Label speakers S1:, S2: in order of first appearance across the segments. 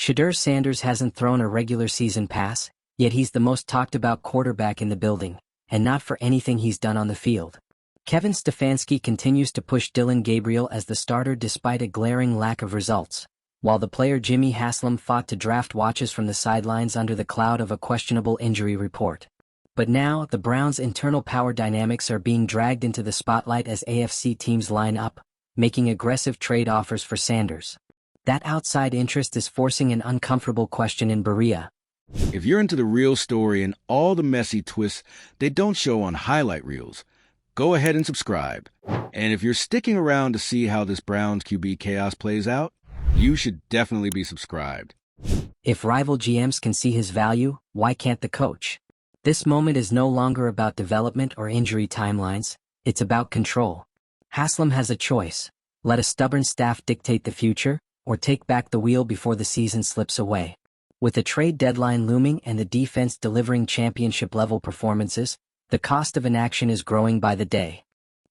S1: Shedeur Sanders hasn't thrown a regular season pass, yet he's the most talked about quarterback in the building, and not for anything he's done on the field. Kevin Stefanski continues to push Dillon Gabriel as the starter despite a glaring lack of results, while the player Jimmy Haslam fought to draft watches from the sidelines under the cloud of a questionable injury report. But now, the Browns' internal power dynamics are being dragged into the spotlight as AFC teams line up, making aggressive trade offers for Sanders. That outside interest is forcing an uncomfortable question in Berea.
S2: If you're into the real story and all the messy twists they don't show on highlight reels, go ahead and subscribe. And if you're sticking around to see how this Browns QB chaos plays out, you should definitely be subscribed.
S1: If rival GMs can see his value, why can't the coach? This moment is no longer about development or injury timelines, it's about control. Haslam has a choice: let a stubborn staff dictate the future, or take back the wheel before the season slips away. With the trade deadline looming and the defense delivering championship-level performances, the cost of inaction is growing by the day.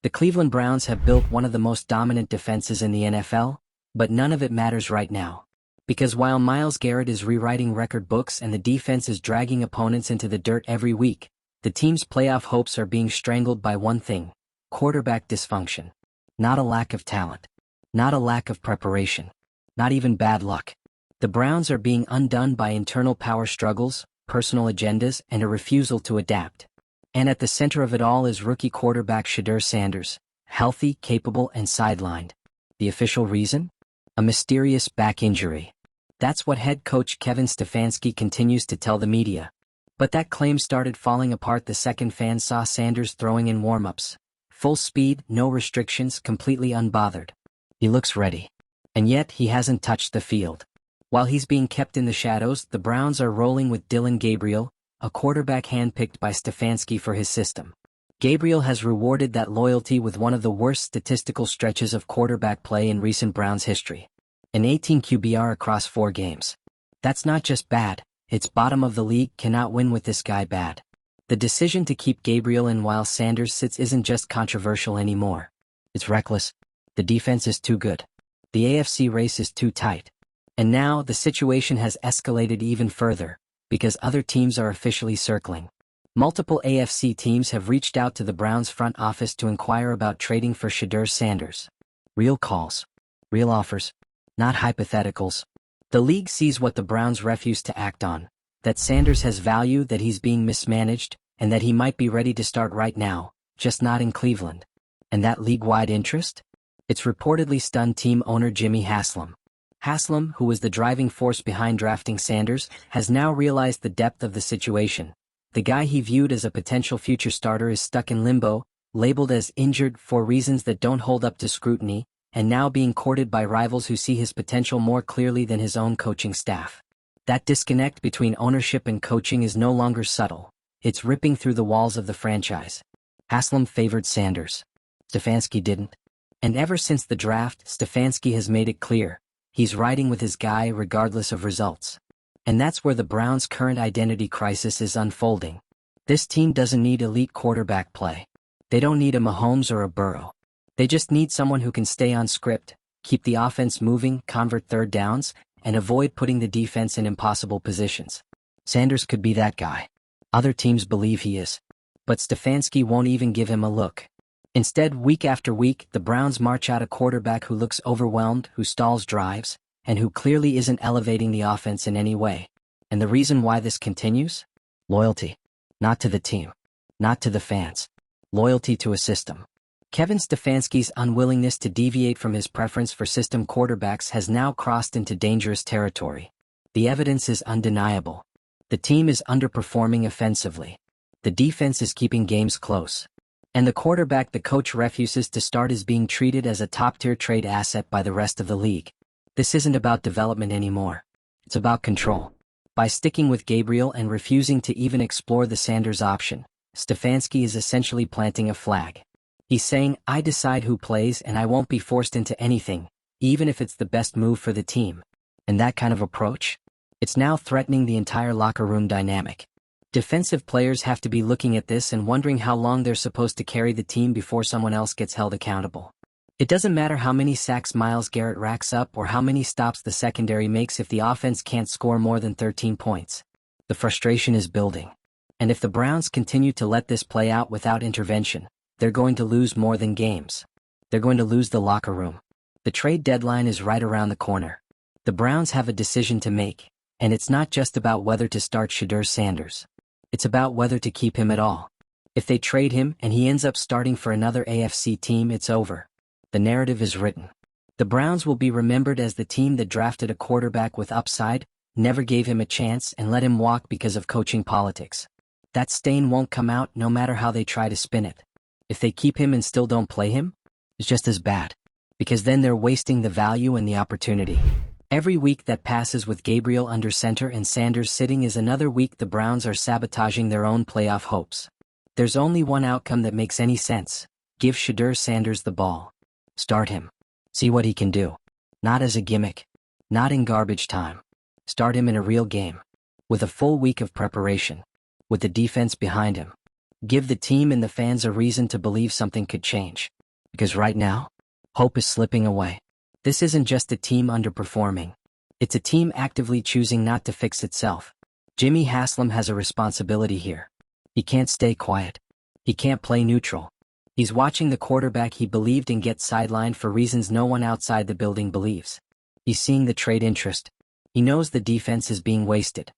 S1: The Cleveland Browns have built one of the most dominant defenses in the NFL, but none of it matters right now. Because while Myles Garrett is rewriting record books and the defense is dragging opponents into the dirt every week, the team's playoff hopes are being strangled by one thing: quarterback dysfunction. Not a lack of talent. Not a lack of preparation. Not even bad luck. The Browns are being undone by internal power struggles, personal agendas, and a refusal to adapt. And at the center of it all is rookie quarterback Shedeur Sanders, healthy, capable, and sidelined. The official reason? A mysterious back injury. That's what head coach Kevin Stefanski continues to tell the media. But that claim started falling apart the second fans saw Sanders throwing in warm-ups. Full speed, no restrictions, completely unbothered. He looks ready. And yet, he hasn't touched the field. While he's being kept in the shadows, the Browns are rolling with Dillon Gabriel, a quarterback handpicked by Stefanski for his system. Gabriel has rewarded that loyalty with one of the worst statistical stretches of quarterback play in recent Browns history. An 18 QBR across 4 games. That's not just bad, it's bottom of the league. Cannot win with this guy bad. The decision to keep Gabriel in while Sanders sits isn't just controversial anymore. It's reckless. The defense is too good. The AFC race is too tight. And now, the situation has escalated even further, because other teams are officially circling. Multiple AFC teams have reached out to the Browns front office to inquire about trading for Shedeur Sanders. Real calls. Real offers. Not hypotheticals. The league sees what the Browns refuse to act on: that Sanders has value, that he's being mismanaged, and that he might be ready to start right now, just not in Cleveland. And that league-wide interest? It's reportedly stunned team owner Jimmy Haslam. Haslam, who was the driving force behind drafting Sanders, has now realized the depth of the situation. The guy he viewed as a potential future starter is stuck in limbo, labeled as injured for reasons that don't hold up to scrutiny, and now being courted by rivals who see his potential more clearly than his own coaching staff. That disconnect between ownership and coaching is no longer subtle. It's ripping through the walls of the franchise. Haslam favored Sanders. Stefanski didn't. And ever since the draft, Stefanski has made it clear: he's riding with his guy regardless of results. And that's where the Browns' current identity crisis is unfolding. This team doesn't need elite quarterback play. They don't need a Mahomes or a Burrow. They just need someone who can stay on script, keep the offense moving, convert third downs, and avoid putting the defense in impossible positions. Sanders could be that guy. Other teams believe he is. But Stefanski won't even give him a look. Instead, week after week, the Browns march out a quarterback who looks overwhelmed, who stalls drives, and who clearly isn't elevating the offense in any way. And the reason why this continues? Loyalty. Not to the team. Not to the fans. Loyalty to a system. Kevin Stefanski's unwillingness to deviate from his preference for system quarterbacks has now crossed into dangerous territory. The evidence is undeniable. The team is underperforming offensively. The defense is keeping games close. And the quarterback the coach refuses to start is being treated as a top-tier trade asset by the rest of the league. This isn't about development anymore. It's about control. By sticking with Gabriel and refusing to even explore the Sanders option, Stefanski is essentially planting a flag. He's saying, I decide who plays and I won't be forced into anything, even if it's the best move for the team. And that kind of approach? It's now threatening the entire locker room dynamic. Defensive players have to be looking at this and wondering how long they're supposed to carry the team before someone else gets held accountable. It doesn't matter how many sacks Myles Garrett racks up or how many stops the secondary makes if the offense can't score more than 13 points. The frustration is building. And if the Browns continue to let this play out without intervention, they're going to lose more than games. They're going to lose the locker room. The trade deadline is right around the corner. The Browns have a decision to make, and it's not just about whether to start Shedeur Sanders. It's about whether to keep him at all. If they trade him and he ends up starting for another AFC team, it's over. The narrative is written. The Browns will be remembered as the team that drafted a quarterback with upside, never gave him a chance, and let him walk because of coaching politics. That stain won't come out no matter how they try to spin it. If they keep him and still don't play him, it's just as bad. Because then they're wasting the value and the opportunity. Every week that passes with Gabriel under center and Sanders sitting is another week the Browns are sabotaging their own playoff hopes. There's only one outcome that makes any sense. Give Shedeur Sanders the ball. Start him. See what he can do. Not as a gimmick. Not in garbage time. Start him in a real game. With a full week of preparation. With the defense behind him. Give the team and the fans a reason to believe something could change. Because right now, hope is slipping away. This isn't just a team underperforming. It's a team actively choosing not to fix itself. Jimmy Haslam has a responsibility here. He can't stay quiet. He can't play neutral. He's watching the quarterback he believed in get sidelined for reasons no one outside the building believes. He's seeing the trade interest. He knows the defense is being wasted.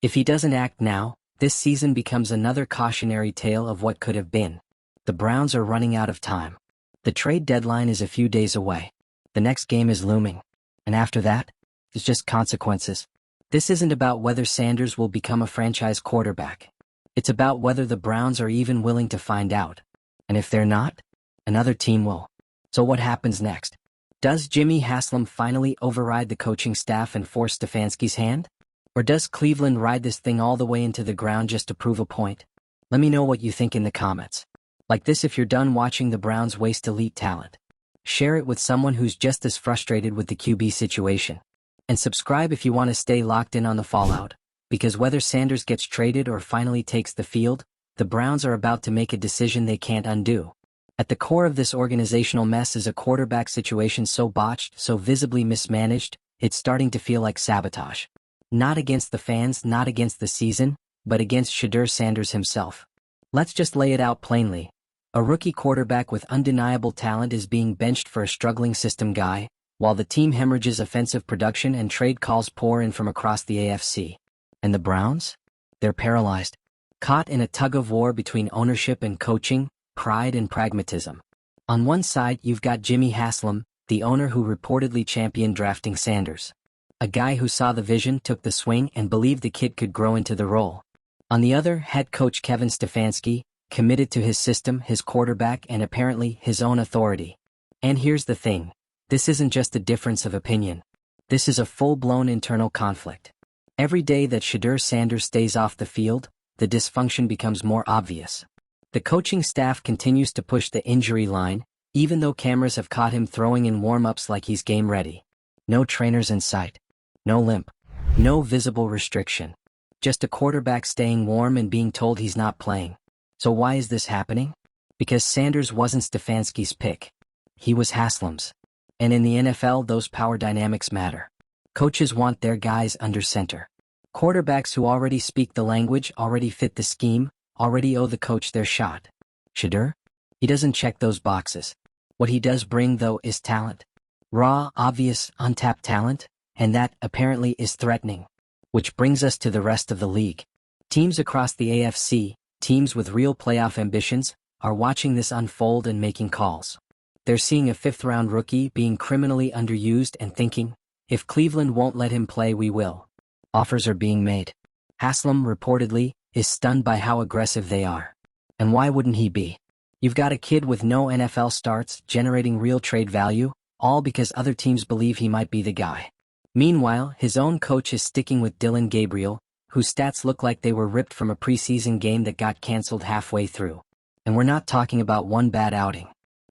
S1: If he doesn't act now, this season becomes another cautionary tale of what could have been. The Browns are running out of time. The trade deadline is a few days away. The next game is looming. And after that, it's just consequences. This isn't about whether Sanders will become a franchise quarterback. It's about whether the Browns are even willing to find out. And if they're not, another team will. So what happens next? Does Jimmy Haslam finally override the coaching staff and force Stefanski's hand? Or does Cleveland ride this thing all the way into the ground just to prove a point? Let me know what you think in the comments. Like this if you're done watching the Browns waste elite talent. Share it with someone who's just as frustrated with the QB situation. And subscribe if you want to stay locked in on the fallout. Because whether Sanders gets traded or finally takes the field, the Browns are about to make a decision they can't undo. At the core of this organizational mess is a quarterback situation so botched, so visibly mismanaged, it's starting to feel like sabotage. Not against the fans, not against the season, but against Shedeur Sanders himself. Let's just lay it out plainly. A rookie quarterback with undeniable talent is being benched for a struggling system guy, while the team hemorrhages offensive production and trade calls pour in from across the AFC. And the Browns? They're paralyzed. Caught in a tug-of-war between ownership and coaching, pride and pragmatism. On one side you've got Jimmy Haslam, the owner who reportedly championed drafting Sanders. A guy who saw the vision, took the swing, and believed the kid could grow into the role. On the other, head coach Kevin Stefanski, committed to his system, his quarterback, and apparently his own authority. And here's the thing. This isn't just a difference of opinion. This is a full-blown internal conflict. Every day that Shedeur Sanders stays off the field, the dysfunction becomes more obvious. The coaching staff continues to push the injury line, even though cameras have caught him throwing in warm-ups like he's game ready. No trainers in sight. No limp. No visible restriction. Just a quarterback staying warm and being told he's not playing. So why is this happening? Because Sanders wasn't Stefanski's pick. He was Haslam's. And in the NFL, those power dynamics matter. Coaches want their guys under center. Quarterbacks who already speak the language, already fit the scheme, already owe the coach their shot. Shedeur? He doesn't check those boxes. What he does bring, though, is talent. Raw, obvious, untapped talent, and that, apparently, is threatening. Which brings us to the rest of the league. Teams across the AFC, teams with real playoff ambitions, are watching this unfold and making calls. They're seeing a fifth-round rookie being criminally underused and thinking, if Cleveland won't let him play, we will. Offers are being made. Haslam, reportedly, is stunned by how aggressive they are. And why wouldn't he be? You've got a kid with no NFL starts, generating real trade value, all because other teams believe he might be the guy. Meanwhile, his own coach is sticking with Dillon Gabriel, whose stats look like they were ripped from a preseason game that got canceled halfway through. And we're not talking about one bad outing.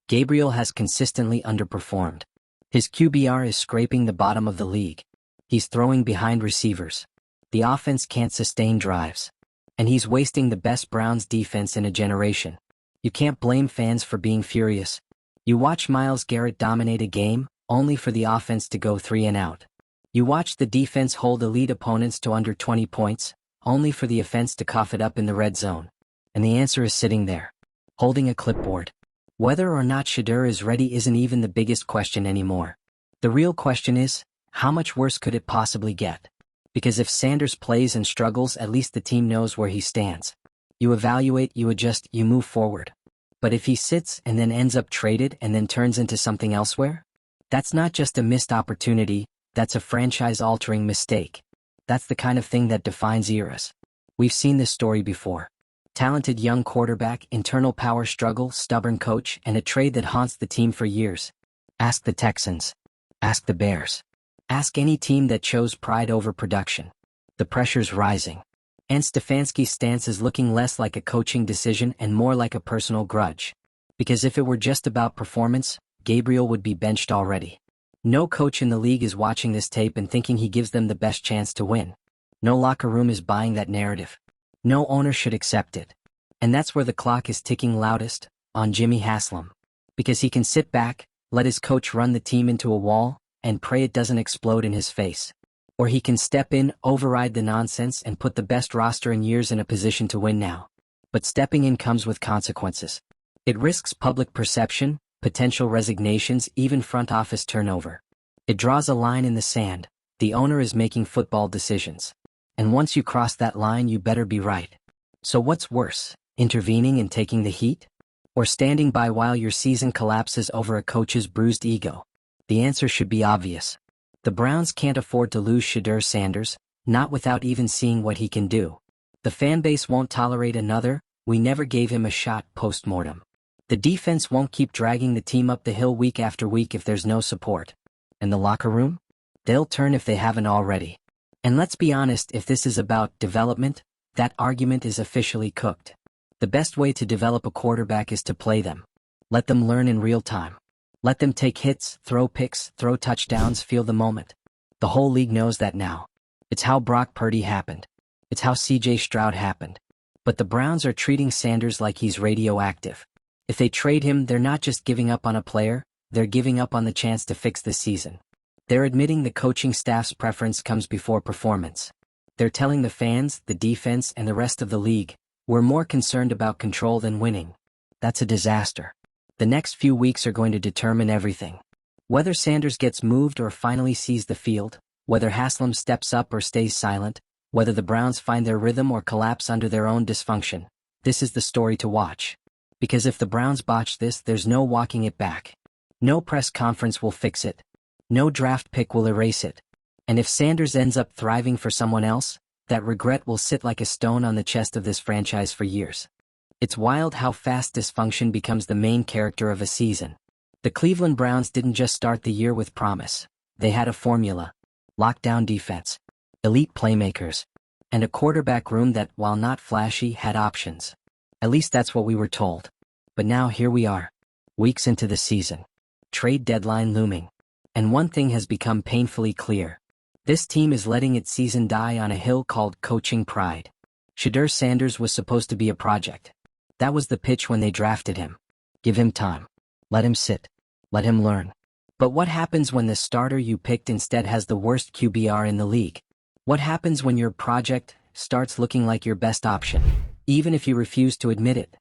S1: Gabriel has consistently underperformed. His QBR is scraping the bottom of the league. He's throwing behind receivers. The offense can't sustain drives. And he's wasting the best Browns defense in a generation. You can't blame fans for being furious. You watch Myles Garrett dominate a game, only for the offense to go 3 and out. You watch the defense hold elite opponents to under 20 points, only for the offense to cough it up in the red zone. And the answer is sitting there, holding a clipboard. Whether or not Shedeur is ready isn't even the biggest question anymore. The real question is, how much worse could it possibly get? Because if Sanders plays and struggles, at least the team knows where he stands. You evaluate, you adjust, you move forward. But if he sits and then ends up traded and then turns into something elsewhere? That's not just a missed opportunity, that's a franchise-altering mistake. That's the kind of thing that defines eras. We've seen this story before. Talented young quarterback, internal power struggle, stubborn coach, and a trade that haunts the team for years. Ask the Texans. Ask the Bears. Ask any team that chose pride over production. The pressure's rising. And Stefanski's stance is looking less like a coaching decision and more like a personal grudge. Because if it were just about performance, Gabriel would be benched already. No coach in the league is watching this tape and thinking he gives them the best chance to win. No locker room is buying that narrative. No owner should accept it. And that's where the clock is ticking loudest, on Jimmy Haslam. Because he can sit back, let his coach run the team into a wall, and pray it doesn't explode in his face. Or he can step in, override the nonsense, and put the best roster in years in a position to win now. But stepping in comes with consequences. It risks public perception, potential resignations, even front office turnover. It draws a line in the sand. The owner is making football decisions. And once you cross that line, you better be right. So what's worse, intervening and taking the heat? Or standing by while your season collapses over a coach's bruised ego? The answer should be obvious. The Browns can't afford to lose Shedeur Sanders, not without even seeing what he can do. The fanbase won't tolerate another, "we never gave him a shot" post-mortem. The defense won't keep dragging the team up the hill week after week if there's no support. And the locker room? They'll turn if they haven't already. And let's be honest, if this is about development, that argument is officially cooked. The best way to develop a quarterback is to play them. Let them learn in real time. Let them take hits, throw picks, throw touchdowns, feel the moment. The whole league knows that now. It's how Brock Purdy happened. It's how CJ Stroud happened. But the Browns are treating Sanders like he's radioactive. If they trade him, they're not just giving up on a player, they're giving up on the chance to fix the season. They're admitting the coaching staff's preference comes before performance. They're telling the fans, the defense, and the rest of the league, we're more concerned about control than winning. That's a disaster. The next few weeks are going to determine everything. Whether Sanders gets moved or finally sees the field, whether Haslam steps up or stays silent, whether the Browns find their rhythm or collapse under their own dysfunction, this is the story to watch. Because if the Browns botch this, there's no walking it back. No press conference will fix it. No draft pick will erase it. And if Sanders ends up thriving for someone else, that regret will sit like a stone on the chest of this franchise for years. It's wild how fast dysfunction becomes the main character of a season. The Cleveland Browns didn't just start the year with promise. They had a formula. Lockdown defense, elite playmakers, and a quarterback room that, while not flashy, had options. At least that's what we were told. But now here we are, weeks into the season. Trade deadline looming. And one thing has become painfully clear. This team is letting its season die on a hill called coaching pride. Shedeur Sanders was supposed to be a project. That was the pitch when they drafted him. Give him time. Let him sit. Let him learn. But what happens when the starter you picked instead has the worst QBR in the league? What happens when your project starts looking like your best option, even if you refuse to admit it?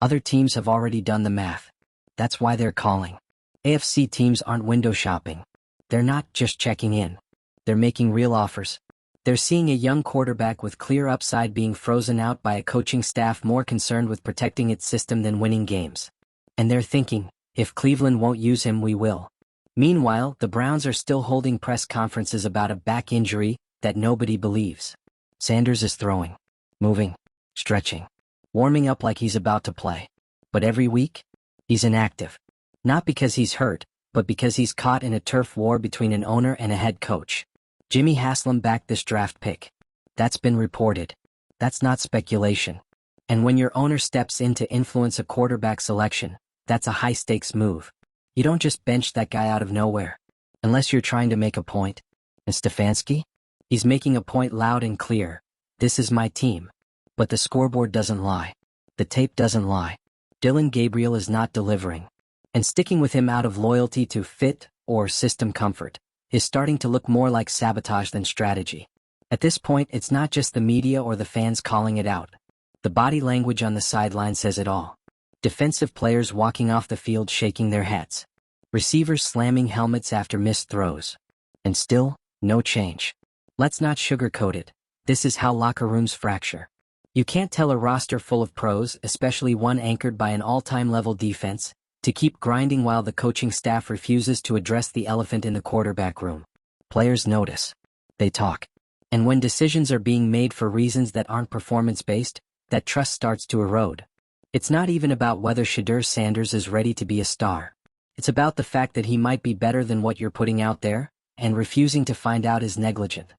S1: Other teams have already done the math. That's why they're calling. AFC teams aren't window shopping. They're not just checking in. They're making real offers. They're seeing a young quarterback with clear upside being frozen out by a coaching staff more concerned with protecting its system than winning games. And they're thinking, if Cleveland won't use him, we will. Meanwhile, the Browns are still holding press conferences about a back injury that nobody believes. Sanders is throwing, moving, stretching, warming up like he's about to play. But every week, he's inactive. Not because he's hurt, but because he's caught in a turf war between an owner and a head coach. Jimmy Haslam backed this draft pick. That's been reported. That's not speculation. And when your owner steps in to influence a quarterback selection, that's a high-stakes move. You don't just bench that guy out of nowhere. Unless you're trying to make a point. And Stefanski? He's making a point loud and clear. This is my team. But the scoreboard doesn't lie. The tape doesn't lie. Dylan Gabriel is not delivering. And sticking with him out of loyalty to fit or system comfort is starting to look more like sabotage than strategy. At this point, it's not just the media or the fans calling it out. The body language on the sideline says it all. Defensive players walking off the field shaking their heads. Receivers slamming helmets after missed throws. And still, no change. Let's not sugarcoat it. This is how locker rooms fracture. You can't tell a roster full of pros, especially one anchored by an all-time level defense, to keep grinding while the coaching staff refuses to address the elephant in the quarterback room. Players notice. They talk. And when decisions are being made for reasons that aren't performance-based, that trust starts to erode. It's not even about whether Shedeur Sanders is ready to be a star. It's about the fact that he might be better than what you're putting out there, and refusing to find out is negligent.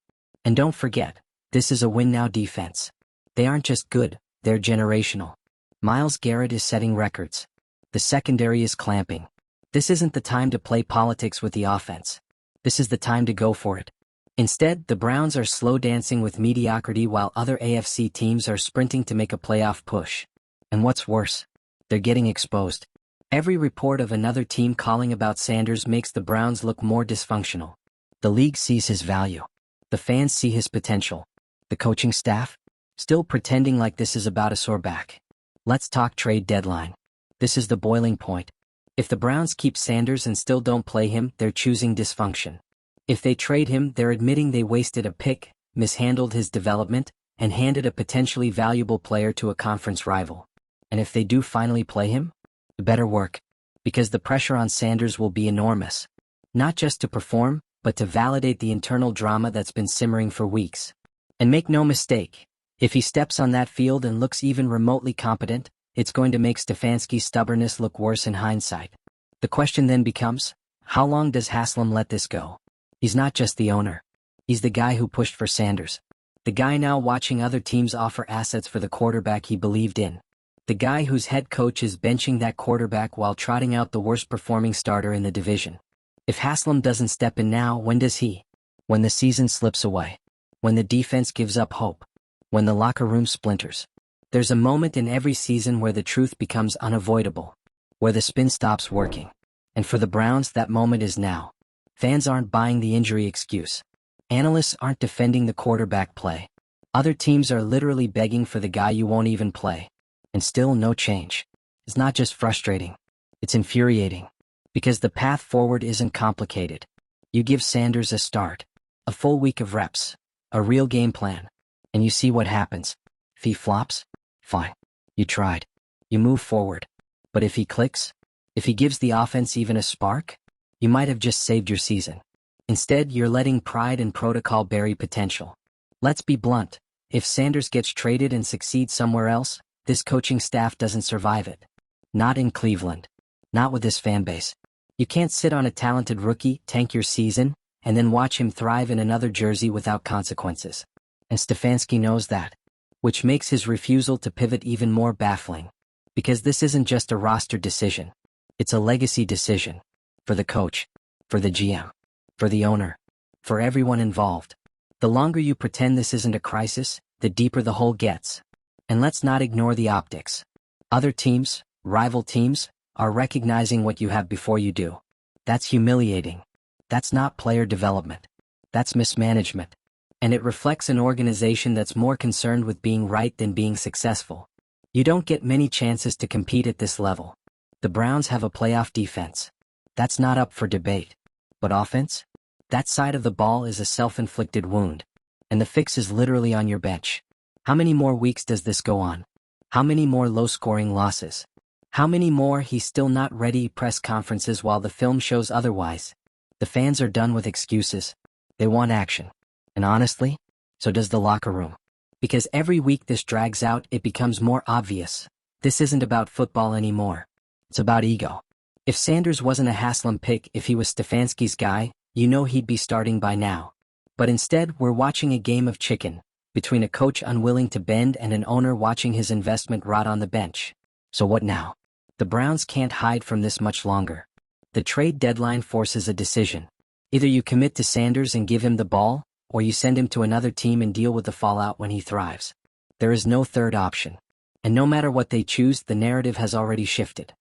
S1: And don't forget, this is a win-now defense. They aren't just good, they're generational. Myles Garrett is setting records. The secondary is clamping. This isn't the time to play politics with the offense. This is the time to go for it. Instead, the Browns are slow dancing with mediocrity while other AFC teams are sprinting to make a playoff push. And what's worse, they're getting exposed. Every report of another team calling about Sanders makes the Browns look more dysfunctional. The league sees his value. The fans see his potential. The coaching staff? Still pretending like this is about a sore back. Let's talk trade deadline. This is the boiling point. If the Browns keep Sanders and still don't play him, they're choosing dysfunction. If they trade him, they're admitting they wasted a pick, mishandled his development, and handed a potentially valuable player to a conference rival. And if they do finally play him, better work. Because the pressure on Sanders will be enormous. Not just to perform, but to validate the internal drama that's been simmering for weeks. And make no mistake, if he steps on that field and looks even remotely competent, it's going to make Stefanski's stubbornness look worse in hindsight. The question then becomes, how long does Haslam let this go? He's not just the owner. He's the guy who pushed for Sanders. The guy now watching other teams offer assets for the quarterback he believed in. The guy whose head coach is benching that quarterback while trotting out the worst performing starter in the division. If Haslam doesn't step in now, when does he? When the season slips away. When the defense gives up hope. When the locker room splinters. There's a moment in every season where the truth becomes unavoidable. Where the spin stops working. And for the Browns, that moment is now. Fans aren't buying the injury excuse. Analysts aren't defending the quarterback play. Other teams are literally begging for the guy you won't even play. And still no change. It's not just frustrating. It's infuriating. Because the path forward isn't complicated. You give Sanders a start. A full week of reps. A real game plan. And you see what happens. If he flops? Fine. You tried. You move forward. But if he clicks? If he gives the offense even a spark? You might have just saved your season. Instead, you're letting pride and protocol bury potential. Let's be blunt. If Sanders gets traded and succeeds somewhere else, this coaching staff doesn't survive it. Not in Cleveland. Not with this fan base. You can't sit on a talented rookie, tank your season, and then watch him thrive in another jersey without consequences. And Stefanski knows that. Which makes his refusal to pivot even more baffling. Because this isn't just a roster decision. It's a legacy decision. For the coach. For the GM. For the owner. For everyone involved. The longer you pretend this isn't a crisis, the deeper the hole gets. And let's not ignore the optics. Other teams, rival teams, are recognizing what you have before you do. That's humiliating. That's not player development. That's mismanagement. And it reflects an organization that's more concerned with being right than being successful. You don't get many chances to compete at this level. The Browns have a playoff defense. That's not up for debate. But offense? That side of the ball is a self-inflicted wound. And the fix is literally on your bench. How many more weeks does this go on? How many more low-scoring losses? How many more he's still not ready press conferences while the film shows otherwise? The fans are done with excuses. They want action. And honestly, so does the locker room. Because every week this drags out, it becomes more obvious. This isn't about football anymore. It's about ego. If Sanders wasn't a Haslam pick, if he was Stefanski's guy, you know he'd be starting by now. But instead, we're watching a game of chicken, between a coach unwilling to bend and an owner watching his investment rot on the bench. So what now? The Browns can't hide from this much longer. The trade deadline forces a decision. Either you commit to Sanders and give him the ball, or you send him to another team and deal with the fallout when he thrives. There is no third option. And no matter what they choose, the narrative has already shifted.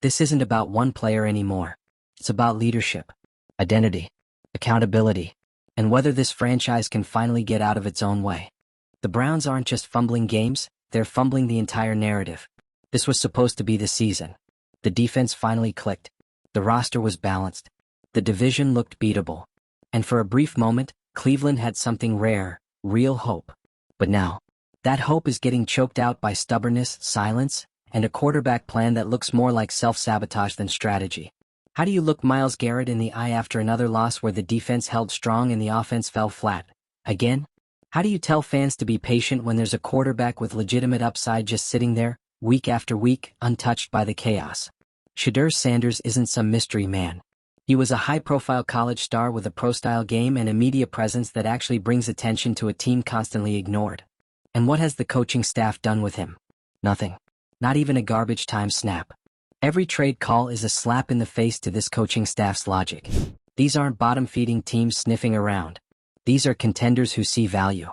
S1: This isn't about one player anymore. It's about leadership, identity, accountability, and whether this franchise can finally get out of its own way. The Browns aren't just fumbling games, they're fumbling the entire narrative. This was supposed to be the season. The defense finally clicked. The roster was balanced. The division looked beatable. And for a brief moment, Cleveland had something rare, real hope. But now, that hope is getting choked out by stubbornness, silence, and a quarterback plan that looks more like self-sabotage than strategy. How do you look Myles Garrett in the eye after another loss where the defense held strong and the offense fell flat? Again? How do you tell fans to be patient when there's a quarterback with legitimate upside just sitting there, week after week, untouched by the chaos? Shedeur Sanders isn't some mystery man. He was a high-profile college star with a pro-style game and a media presence that actually brings attention to a team constantly ignored. And what has the coaching staff done with him? Nothing. Not even a garbage time snap. Every trade call is a slap in the face to this coaching staff's logic. These aren't bottom-feeding teams sniffing around. These are contenders who see value.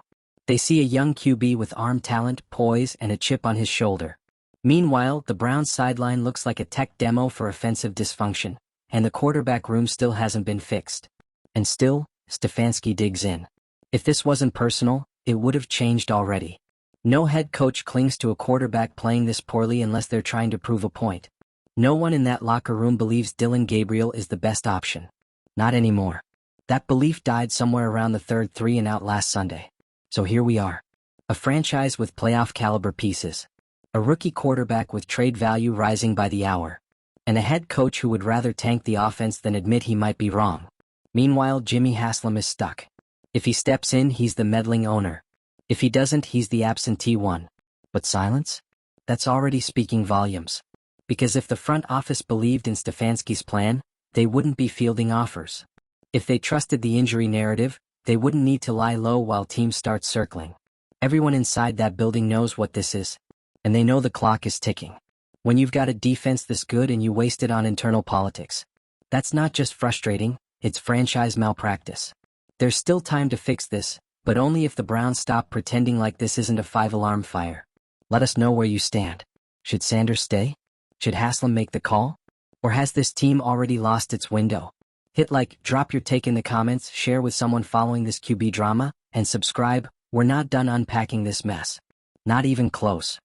S1: They see a young QB with arm talent, poise, and a chip on his shoulder. Meanwhile, the Browns' sideline looks like a tech demo for offensive dysfunction, and the quarterback room still hasn't been fixed. And still, Stefanski digs in. If this wasn't personal, it would have changed already. No head coach clings to a quarterback playing this poorly unless they're trying to prove a point. No one in that locker room believes Dillon Gabriel is the best option. Not anymore. That belief died somewhere around the third 3-and-out last Sunday. So here we are. A franchise with playoff-caliber pieces. A rookie quarterback with trade value rising by the hour. And a head coach who would rather tank the offense than admit he might be wrong. Meanwhile, Jimmy Haslam is stuck. If he steps in, he's the meddling owner. If he doesn't, he's the absentee one. But silence? That's already speaking volumes. Because if the front office believed in Stefanski's plan, they wouldn't be fielding offers. If they trusted the injury narrative, they wouldn't need to lie low while teams start circling. Everyone inside that building knows what this is. And they know the clock is ticking. When you've got a defense this good and you waste it on internal politics. That's not just frustrating, it's franchise malpractice. There's still time to fix this, but only if the Browns stop pretending like this isn't a 5-alarm fire. Let us know where you stand. Should Sanders stay? Should Haslam make the call? Or has this team already lost its window? Hit like, drop your take in the comments, share with someone following this QB drama, and subscribe. We're not done unpacking this mess. Not even close.